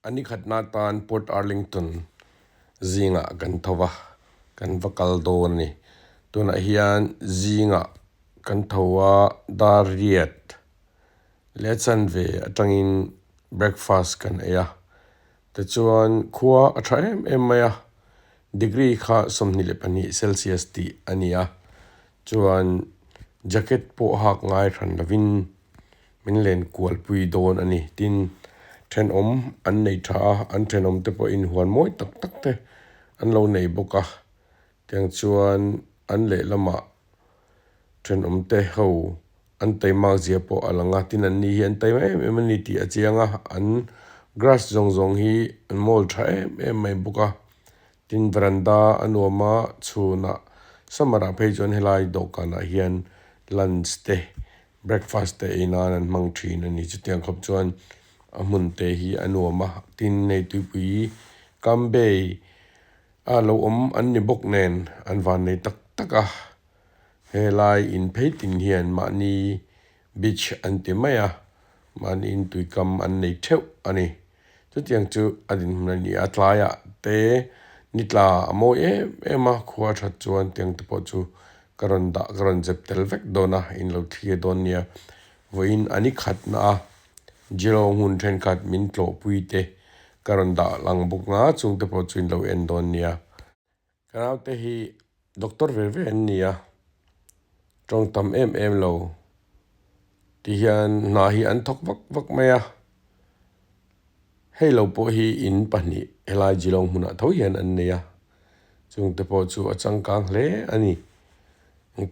อันนี้ขัดนาตานพอร์ตอาร์ลิงตันจิงะกันทว่ากันวักลโดนนี่ตัวนั้นเฮียนจิงะกันทว่าดาร์เรียดเลชันเวจังอินเบรคฟาสต์กันเอยะแต่ชวนขัวอัตราเอ็มเอยะดีกรีข้าสมนิเลปนีเซลเซียสตีอันนี้อะชวนแจ็คเก็ตโปหักง่ายทันลวินมินเลนกวลปุยโดนอันนี้ดินเทนอมอันในท่าอันเทนอมเตปอินหัวมวยตักตักเตอันเราในบุกะเตียงชวนอันเละละมาเทนอมเตเขาอันเตมาเสียปออลังาตินันนี่เห็นเตไม่มันนี่ตีอาเจียงะอันกราสจงจงฮีอันมอลใช้ไม่บุกะตินบรันดาอันวัวมาชูนะสมราเพจอนเฮลัยดอกกันเฮียนลันส์เตเบรคฟาสต์เตอินานันมังทรีนันนี่จุดยังขบจวนอามุนเตฮีอันวัวมาตินในตุปุยกัมเบย์เราอันนี้บกเนนอันวันในตักตักะเฮลัยอินเพตินเฮียนมานีบิชอันเตมายะมานีอินตุยกัมอันในเทวอันนี้จุดยังจูอันนี้นี่อัตลายะเตนิตลาโมมาขวาชัดจวนเตียงตะปอจูกรันดากรันเจ็บเตลเวกโดนะอินเราเทียดอนเนี่ยวินอันนี้ขัดนะจิโลหุ่นเทนขัดมินโตปุยเตกรันดาลังบุกงาจุงตะปอจูอินเราเอ็นดอนเนี่ยกันเอาเตฮีด็อกเตอร์เวเวนเนี่ยจงทำเราที่เฮียนนาฮีอันทกวักเมียให้เราพอฮีอินปันนี้เฮลายจิลองหุ่นเท่าเฮียนอันเนี่ยจงตะปอจูอจังกังเล่อันนี้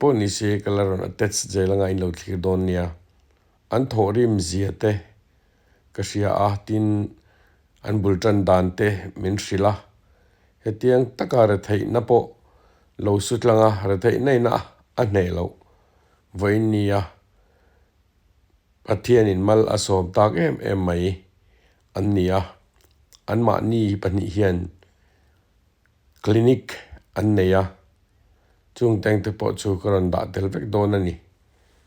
พอนี่เสกลารอนเตสเจลังไงเราที่โดนเนี่ยอันทอริมเสียเตกษียอาตินอันบุลจันดานเตมินศิลาเฮตียงตะการะไทยนับเราสุดลังอ่ะระไทยในน่ะอันไหนเราวันนี้อ่ะปัทยานินมัลอสอบตากไม่อันนี้อ่ะอันมานี่ปัญญาคลินิกอันนี้อ่ะจุงแต่งตัวปอจูกรันดาเทลเวกโดนนี่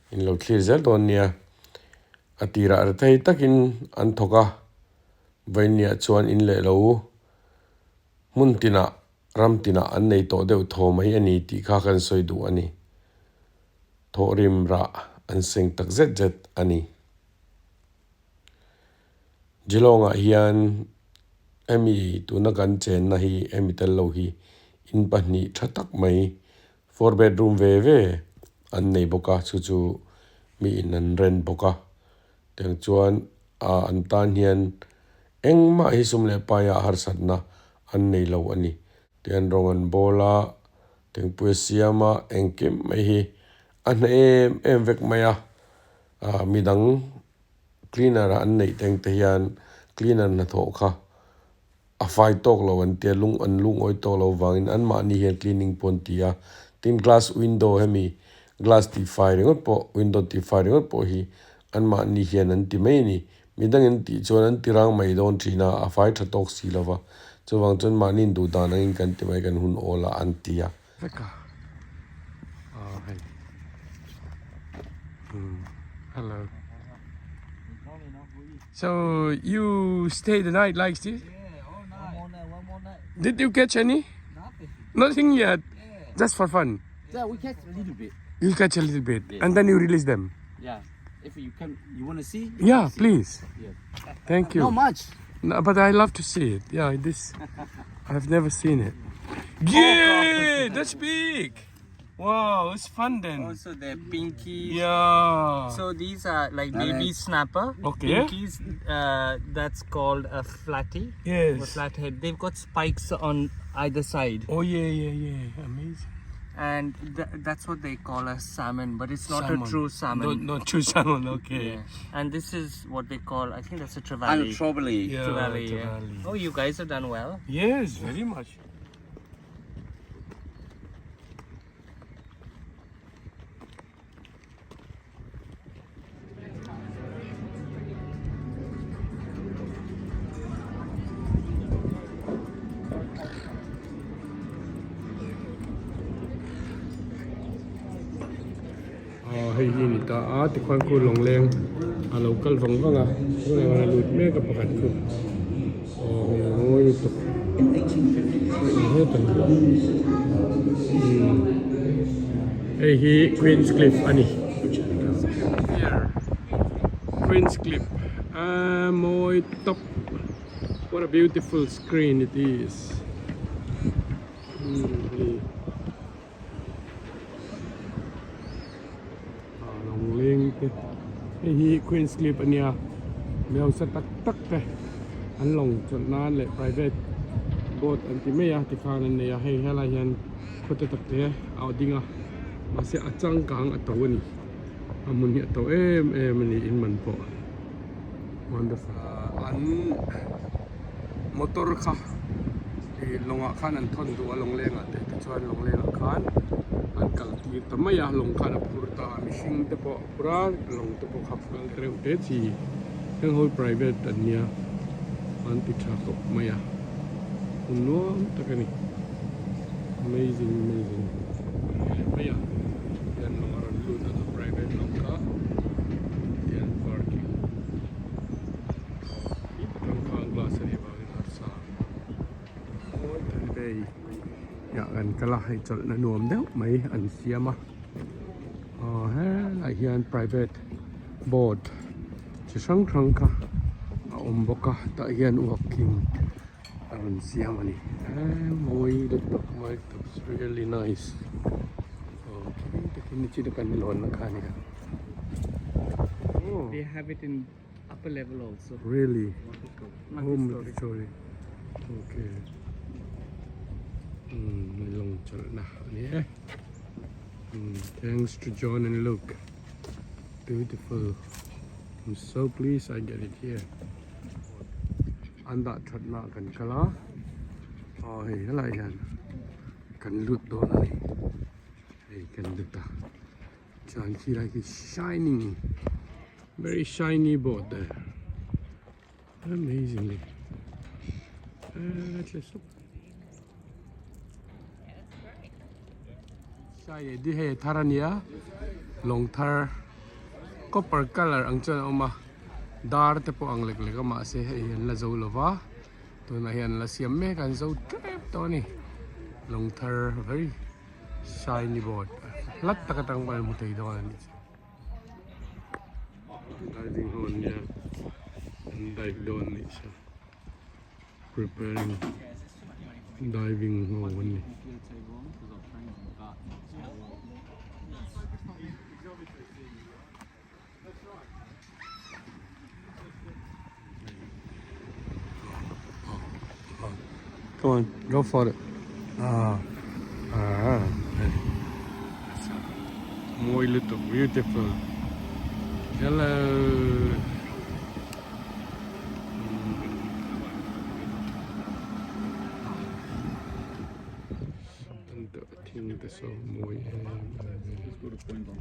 อินเราคลีเซลโดนเนี่ยอติระระไทยตักินอันทกะวันนี้ชวนอินเลเรามุนตินะรำตินะอันในโตเดียวโทไม่อันนี้ที่ข้ากันสวยดูอันนี้โทริมระอันเซ็งตักเจ็ดอันนี้จิลองอ่ะเฮียนมีตัวนักการเจนนะฮีมีเตลโลฮีอินปันนี่ชัดตักไม่ 4 bedroom เว่อันในบุกะจู่ๆมีอินนันเรนบุกะเตียงจวนอันตานเฮียนมาฮิสุมเลปายาหารสัตนะอันในเราอันนี้เตียงรองอันโบลาเตียงปุยเสียมาเก็มไม่ฮีอันเวกไม่มีดังคลีนเนอร์อันในเตียงเทียนคลีนเนอร์นัทโอค่ะไฟตกเราอันเตียลุงโอยตกเราวางอันมานี่เห็นคลีนิ่งปนตีตินกลาสวินโดว์มีกลาสตีไฟเรื่องพอวินโดว์ตีไฟเรื่องพอฮีอันมานี่เห็นอันที่ไม่นี่มีดังอันที่จวนอันที่ร่างไม่โดนทีน่ะไฟถัดตกสีแล้ววะจวนวางจนมานี่ดูดานังกันที่ไม่กันหุ่นโอละอันที่Hello. So you stay the night like this? Yeah, all night. One more night. Did you catch any? Nothing. Nothing yet. Yeah. Just for fun. Yeah, we catch a little bit. You catch a little bit, Yeah. and then you release them. Yeah. If you can, you want to see? Yeah, See. please. Yeah. Thank you. Not much. No, but I love to see it. Yeah, this. I've never seen it. Yeah, that's big. Wow, it's fun then. Also, they're pinkies. Yeah. So these are like baby snapper. Okay. Pinkies. That's called a flatty. Yes. Or flathead. They've got spikes on either side, Oh yeah. Amazing. and that's what they call a salmon. But it's not Salmon. a true salmon. Not true salmon. Okay. Yeah. And this is what they call. I think that's a And trevally. probably. Yeah. Trevally, yeah. Trevally. Oh, you guys have done well. Yes, very much. Hay ni ta ti kwan ku long leng a local vong vanga ngai wala lut me ka pakat ku Ôi tục. Hết rồi. Hey, he Queen's Cliff ani. Here, Queen's Cliff. Moi top. What a beautiful screen it is. Long lên thế. Hey, Queen's Cliff ania. Mèo sa tak tak te. An long chọn nan le private boat anti me ya tikhan an ya hey hala hian khote tak te au dinga ma se achang kang ataw ni amun hi ataw em ni in man po wonderful an motor kha e longa khan an thon du along lenga te chuan long lenga khan an kal ti tamaya long khan a purta mishing te po pura long te po khap kal treu te chi heng hoi private an nia an ti tha ko maya nual takani amazing maya yan long aron lut at private long ka yan parking itang ka glass ani ba in arsa tan bay ya kan kala hai chol na nuam deuh mai an siama he lai hian private boat chi sang thang ka omboka ta hian walking aron siam ani moi the top it's really nice okay tekini chi kan lon na khani ka They have it in upper level also. really Multi-story. story okay may long chal na ani thanks to John and Luke, beautiful. I'm so pleased I get it here. Anda chat na kan kala hey halai yan kan lut do na ni hey kan lut ta chan khi like it's shining very shiny boat there amazingly let's look sai di hey tharania long thar copper color ang chan oma dar te po ang lek lek ma se hian la zo lova to na hian la siam me kan zo trap to ni long thar very shiny board lat ta katang ba mu tei do ni diving hon ya and dive don ni sa preparing diving hon ni Come on, go for it. Muy little, beautiful. Hello. And I think that's so muy. Let's go to point on.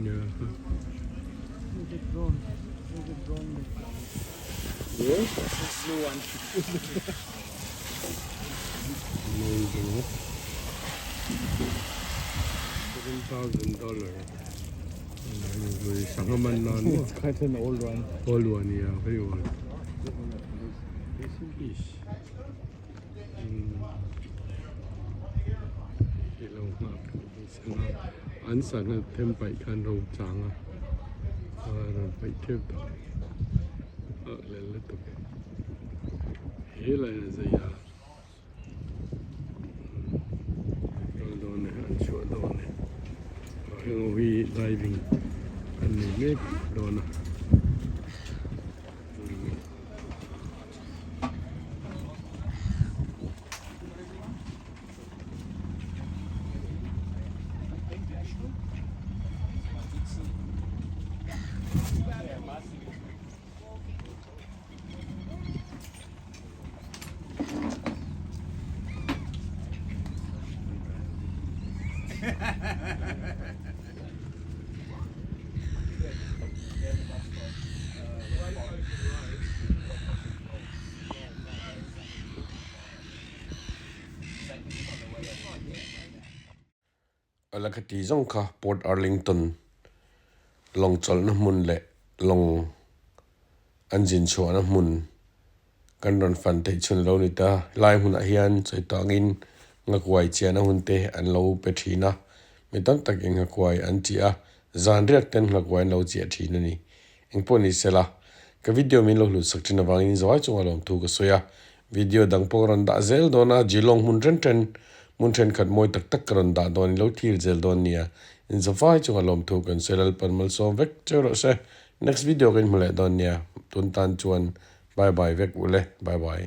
Yeah. Yes, this is blue one. Amazing. $7,000. Sangha man nan. It's quite an old one. Old one, yeah, very old. Fish. Geelong Sangha. An Sangha thêm bảy kan rau changa. Rồi bảy thêm đó. Lên lên tục. Thế là gì à? Đó này, ăn chuột đó này. Hang we diving. Anh này mép đó nè. alakati zong kha Port Arlington long chol na mun le long anjin chho na mun kan ron fan te chun lo ni ta lai hun a hian choi tangin nghakuai chiah na hun te an lo pe thina mi tam tak nghakuai an chiah zan riak ten nghakuai lo chiah thina ni engpo ni sela ka video min lo hlu sak thina wangin zawai chunga lom thu ka soya video dang po ron da zel dona Geelong mun tren khat moi tak ron da don lo thil zel don nia in zawai chunga lom thu kan selal panmal so vek chero se next video kan mule don nia tun tan chuan bye bye vek ule bye bye